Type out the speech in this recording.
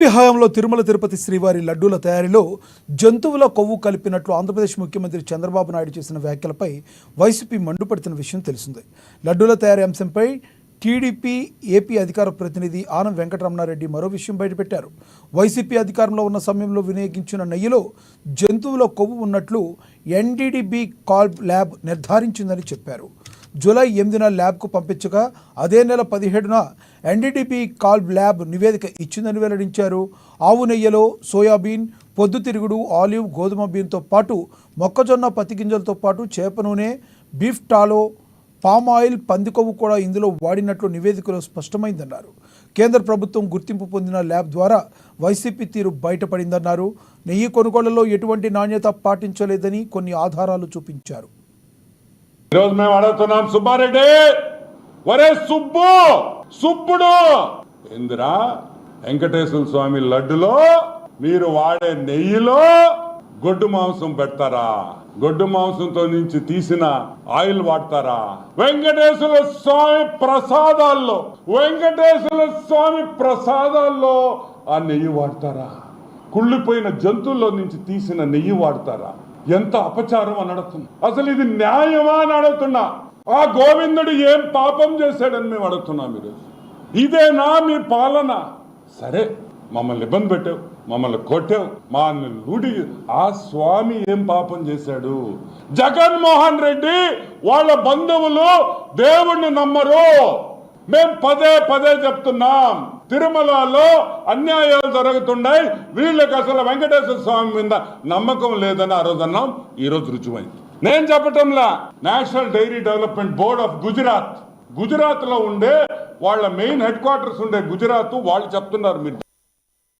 హయాంలో తిరుమల తిరుపతి శ్రీవారి లడ్డూల తయారీలో జంతువుల కొవ్వు కలిపినట్లు ఆంధ్రప్రదేశ్ ముఖ్యమంత్రి చంద్రబాబు నాయుడు చేసిన వ్యాఖ్యలపై వైసీపీ మండిపడుతున్న విషయం తెలిసిందే. లడ్డూల తయారీ అంశంపై టీడీపీ ఏపీ అధికార ప్రతినిధి ఆనం వెంకటరమణారెడ్డి మరో విషయం బయటపెట్టారు. వైసీపీ అధికారంలో ఉన్న సమయంలో వినియోగించిన నెయ్యిలో జంతువుల కొవ్వు ఉన్నట్లు ఎన్డీడీబీ కాల్బ్ ల్యాబ్ నిర్ధారించిందని చెప్పారు. జూలై 8న ల్యాబ్కు పంపించగా అదే నెల 17న ఎన్డీడీబీ కాల్బ్ ల్యాబ్ నివేదిక ఇచ్చిందని వెల్లడించారు. ఆవు నెయ్యిలో సోయాబీన్, పొద్దుతిరుగుడు, ఆలివ్, గోధుమ బీన్తో పాటు మొక్కజొన్న, పత్తి గింజలతో పాటు చేప నూనె, బీఫ్ టాలో, పామ్ ఆయిల్, పంది కొవ్వు కూడా ఇందులో వాడినట్లు నివేదికలో స్పష్టమైందన్నారు. కేంద్ర ప్రభుత్వం గుర్తింపు పొందిన ల్యాబ్ ద్వారా వైసీపీ తీరు బయటపడిందన్నారు. నెయ్యి కొనుగోళ్లలో ఎటువంటి నాణ్యత పాటించలేదని కొన్ని ఆధారాలు చూపించారు. ఈరోజు మేము అడుగుతున్నాం, సుబ్బారెడ్డి, ఒరే సుబ్బుడు ఇందిరా వెంకటేశ్వర స్వామి లడ్డులో మీరు వాడే నెయ్యిలో గొడ్డు మాంసం పెడతారా? గొడ్డు మాంసంతో నుంచి తీసిన ఆయిల్ వాడతారా? వెంకటేశ్వర స్వామి ప్రసాదాల్లో ఆ నెయ్యి వాడతారా? కుళ్ళిపోయిన జంతువుల్లో నుంచి తీసిన నెయ్యి వాడతారా? ఎంత అపచారం అని అడుగుతున్నా. అసలు ఇది న్యాయమా అని అడుగుతున్నా. ఆ గోవిందుడు ఏం పాపం చేశాడని మేము అడుగుతున్నాం. మీరు ఇదేనా మీ పాలన? సరే, మమ్మల్ని ఇబ్బంది పెట్టావు, మమ్మల్ని కొట్టావు, మా లూడి. ఆ స్వామి ఏం పాపం చేశాడు? జగన్మోహన్ రెడ్డి వాళ్ళ బంధువులు దేవుణ్ణి నమ్మరు. మేము పదే చెప్తున్నాం, తిరుమలలో అన్యాయాలు జరుగుతున్నాయి, వీళ్ళకి అసలు వెంకటేశ్వర స్వామి మీద నమ్మకం లేదని ఆ రోజు అన్నాం. ఈ రోజు రుజువైంది. నేను చెప్పటంలా, national dairy development board of Gujarat లో ఉండే వాళ్ళ మెయిన్ హెడ్ క్వార్టర్స్ ఉండే గుజరాత్ వాళ్ళు చెప్తున్నారు. మీరు